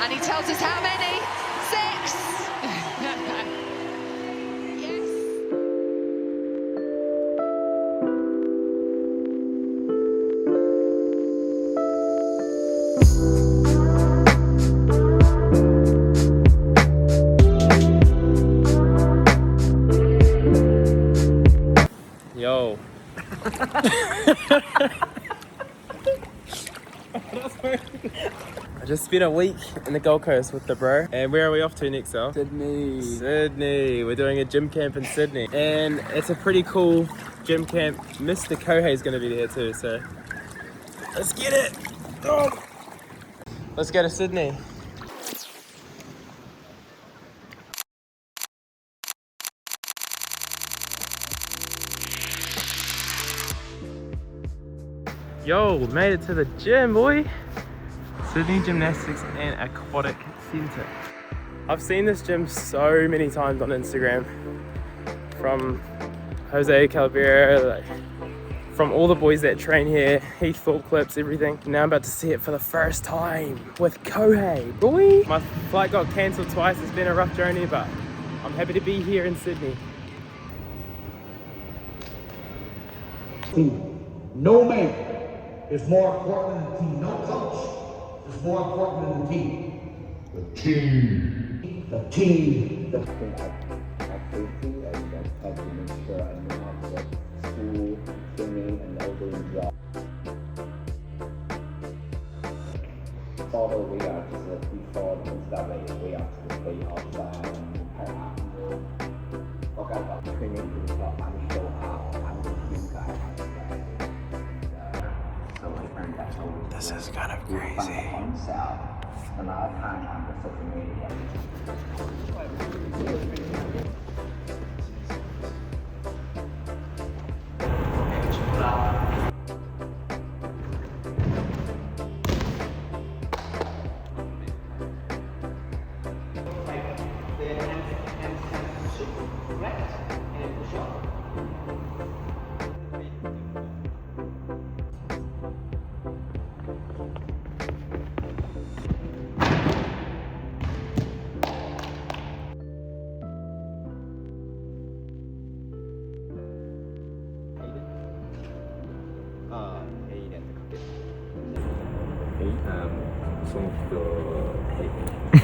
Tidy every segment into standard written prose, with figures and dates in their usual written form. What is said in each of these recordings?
And he tells us how many? 6! Yes. Yo. I just spent a week in the Gold Coast with the bro. And where are we off to next, Al? Sydney. Sydney. We're doing a gym camp in Sydney. And it's a pretty cool gym camp. Mr. Kohei is going to be there too, so let's get it. Oh. Let's go to Sydney. Yo, made it to the gym, boy. Sydney Gymnastics and Aquatic Centre. I've seen this gym so many times on Instagram. From Jose Calvera, like, from all the boys that train here, Heath Thorpe clips, everything. Now I'm about to see it for the first time with Kohei, boy. My flight got cancelled twice, it's been a rough journey, but I'm happy to be here in Sydney. No man is more important than the team. No coach is more important than the team. The team. The team. The activity and that help to make sure I know how to get school, swimming, and all doing job. Although we are just before the start, we are to play outside and play after. Okay, but training is not I'm so hard. I'm the team guy. So I earned that whole. This is kind of crazy. A lot of time on the social media.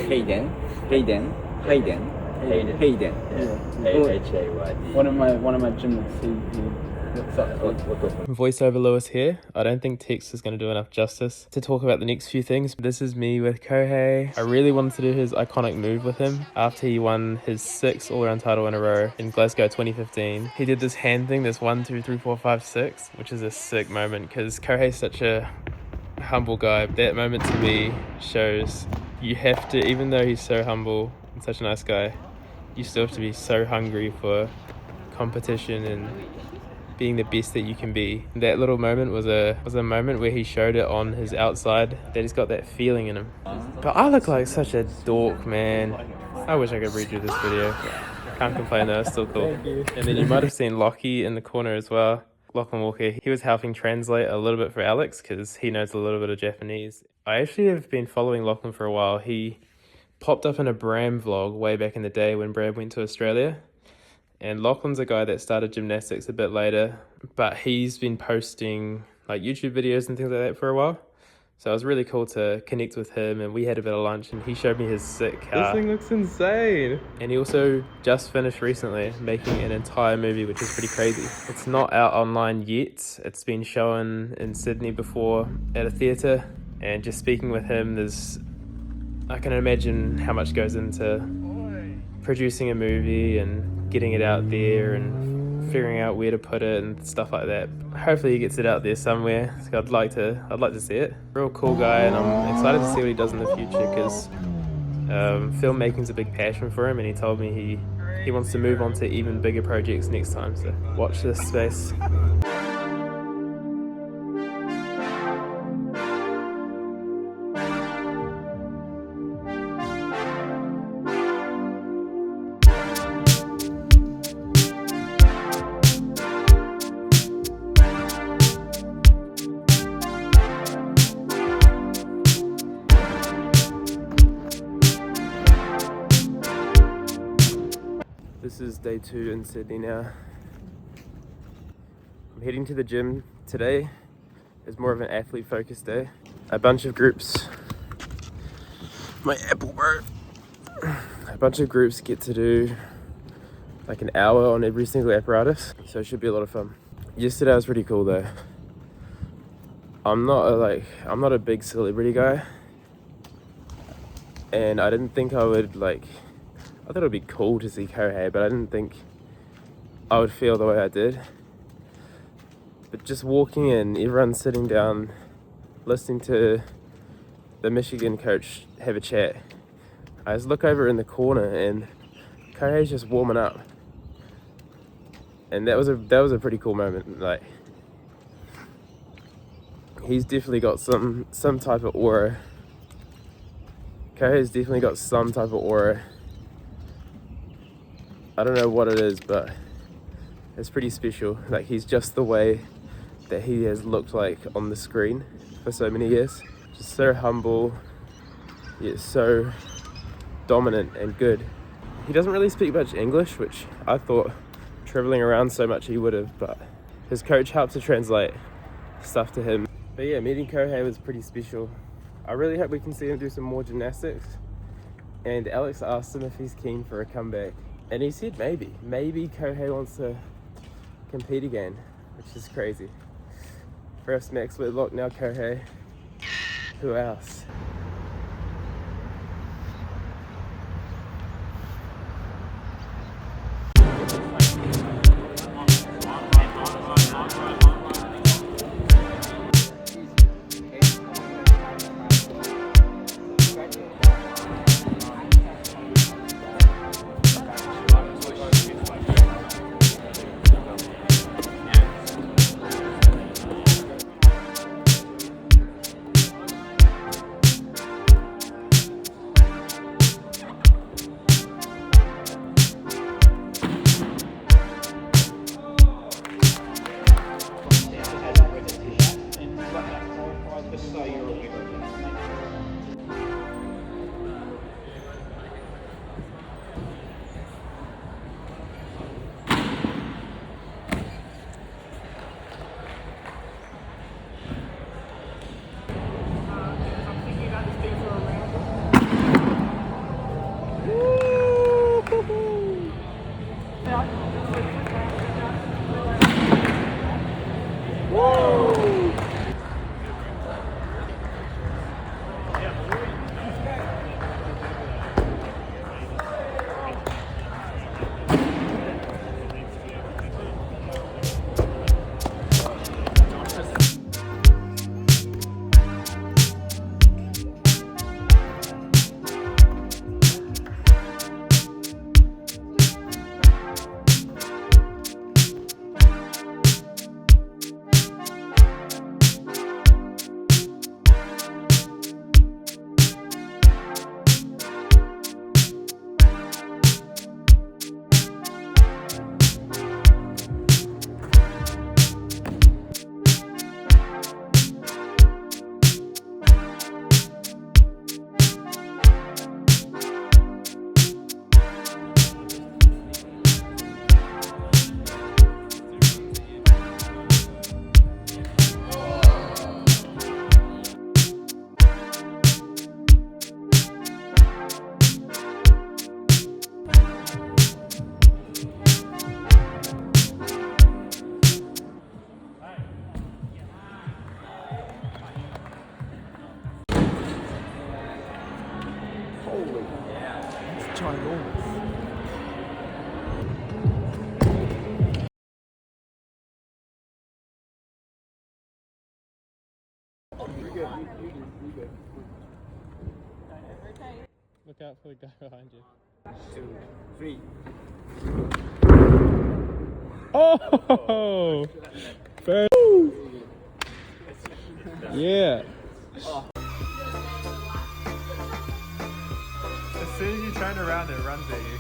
Hayden. One of my gymnasts. He looks up to. Voiceover Lewis here. I don't think text is going to do enough justice to talk about the next few things. This is me with Kohei. I really wanted to do his iconic move with him after he won his 6th all-around title in a row in Glasgow 2015. He did this hand thing, this 1, 2, 3, 4, 5, 6, which is a sick moment because Kohei's such a humble guy. That moment to me shows you have to, even though he's so humble and such a nice guy, you still have to be so hungry for competition and being the best that you can be. That little moment was a moment where he showed it on his outside, that he's got that feeling in him. But I look like such a dork, man. I wish I could redo this video. Can't complain though, it's still cool. And then you might have seen Lockie in the corner as well. Lachlan Walker, he was helping translate a little bit for Alex because he knows a little bit of Japanese. I actually have been following Lachlan for a while. He popped up in a Bram vlog way back in the day when Brad went to Australia. And Lachlan's a guy that started gymnastics a bit later, but he's been posting like YouTube videos and things like that for a while. So it was really cool to connect with him, and we had a bit of lunch and he showed me his sick car. This thing looks insane. And he also just finished recently making an entire movie, which is pretty crazy. It's not out online yet. It's been shown in Sydney before at a theatre, and just speaking with him, I can imagine how much goes into producing a movie and getting it out there and figuring out where to put it and stuff like that. Hopefully he gets it out there somewhere. So I'd like to see it. Real cool guy, and I'm excited to see what he does in the future because filmmaking's a big passion for him, and he told me he wants to move on to even bigger projects next time. So watch this space. This is day 2 in Sydney now. I'm heading to the gym today. It's more of an athlete focused day. A bunch of groups, my Apple bro. A bunch of groups get to do like an hour on every single apparatus, so it should be a lot of fun. Yesterday was pretty cool though. I'm not a big celebrity guy, and I didn't think I would I thought it would be cool to see Kohei, but I didn't think I would feel the way I did. But just walking in, everyone sitting down, listening to the Michigan coach have a chat. I just look over in the corner and Kohei's just warming up. And that was a pretty cool moment. Like, he's definitely got some type of aura. Kohei's definitely got some type of aura. I don't know what it is, but it's pretty special. Like, he's just the way that he has looked like on the screen for so many years. Just so humble, yet so dominant and good. He doesn't really speak much English, which I thought traveling around so much he would have, but his coach helped to translate stuff to him. But yeah, meeting Kohei was pretty special. I really hope we can see him do some more gymnastics. And Alex asked him if he's keen for a comeback. And he said maybe Kohei wants to compete again, which is crazy. First Max Whitlock, now Kohei. Who else? Look out for the guy behind you. 2, 3. Oh! First. Yeah. As soon as you turn around, it runs at you.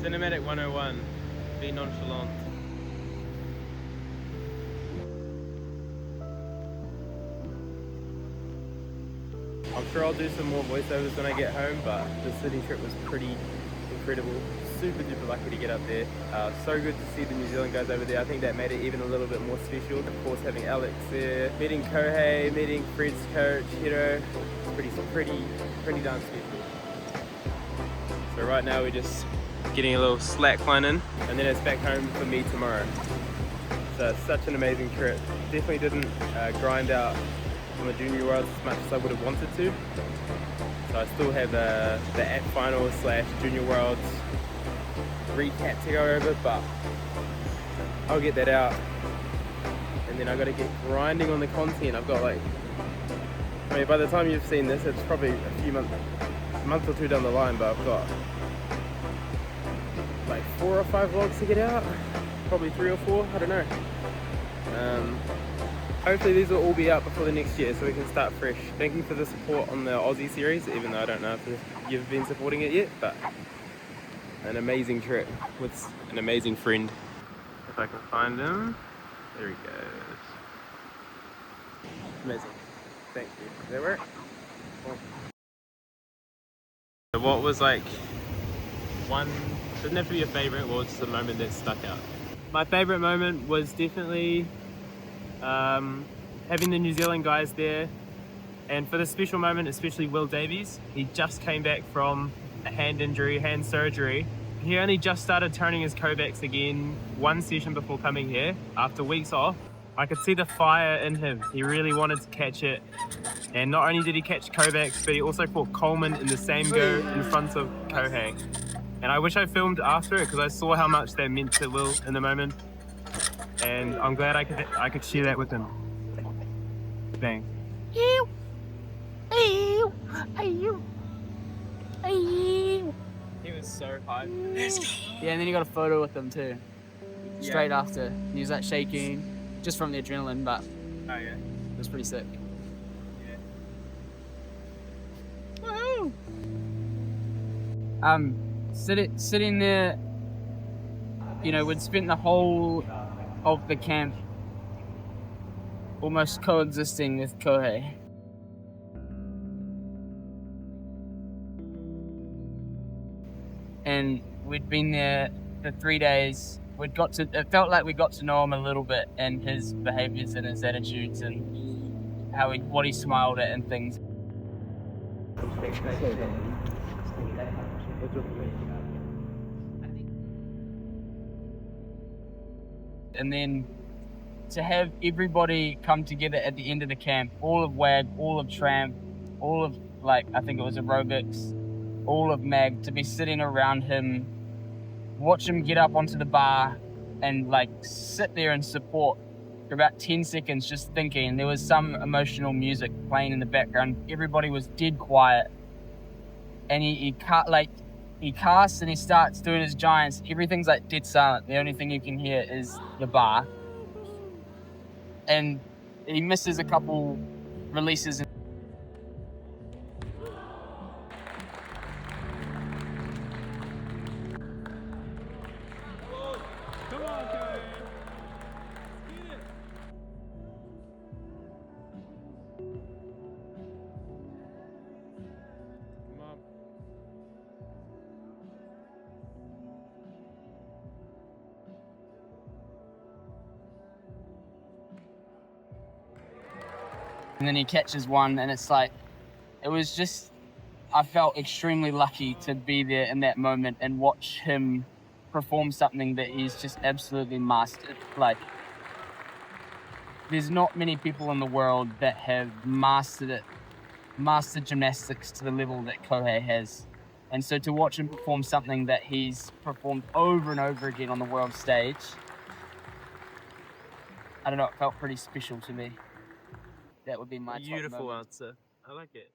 Cinematic 101. Be nonchalant. I'm sure I'll do some more voiceovers when I get home, but the city trip was pretty incredible. Super duper lucky to get up there. So good to see the New Zealand guys over there. I think that made it even a little bit more special. Of course, having Alex there, meeting Kohei, meeting Fred's coach, Hiro. It's pretty darn special. So right now we're just getting a little slack line in, and then it's back home for me tomorrow. So it's such an amazing trip. Definitely didn't grind out on the Junior Worlds as much as I would have wanted to. So I still have the app final / Junior Worlds recap to go over, but I'll get that out. And then I got to get grinding on the content. I've got like, I mean, by the time you've seen this, it's probably a month or two down the line, but I've got like 4 or 5 vlogs to get out, probably 3 or 4, I don't know. Hopefully these will all be out before the next year so we can start fresh. Thank you for the support on the Aussie series, even though I don't know if you've been supporting it yet, but an amazing trip with an amazing friend. If I can find him, there he goes. Amazing, thank you. Does that work? Cool. So what was like one, doesn't have to be a favourite, what was just a moment that stuck out? My favourite moment was definitely having the New Zealand guys there, and for this special moment, especially Will Davies. He just came back from a hand surgery. He only just started turning his Kovacs again 1 session before coming here, after weeks off. I could see the fire in him. He really wanted to catch it. And not only did he catch Kovacs, but he also fought Coleman in the same go in front of Kohei. And I wish I filmed after it because I saw how much that meant to Will in the moment. And I'm glad I could share that with him. Thanks. He was so hyped. Yeah, and then he got a photo with them too. Straight after. He was like shaking, just from the adrenaline, but Oh yeah. it was pretty sick. Yeah. Woohoo! Sitting there, you know, we'd spent the whole of the camp almost coexisting with Kohei. And we'd been there for 3 days. It felt like we got to know him a little bit, and his behaviors and his attitudes and what he smiled at and things. And then to have everybody come together at the end of the camp, all of WAG, all of Tramp, all of, like, I think it was aerobics, all of MAG, to be sitting around him, watch him get up onto the bar and like sit there and support for about 10 seconds just thinking. There was some emotional music playing in the background. Everybody was dead quiet. And he casts and he starts doing his giants. Everything's like dead silent. The only thing you can hear is the bar. And he misses a couple releases. And then he catches one, and it's like, it was just, I felt extremely lucky to be there in that moment and watch him perform something that he's just absolutely mastered. Like, there's not many people in the world that have mastered gymnastics to the level that Kohei has. And so to watch him perform something that he's performed over and over again on the world stage, I don't know, it felt pretty special to me. That would be my top Beautiful moment. answer. I like it.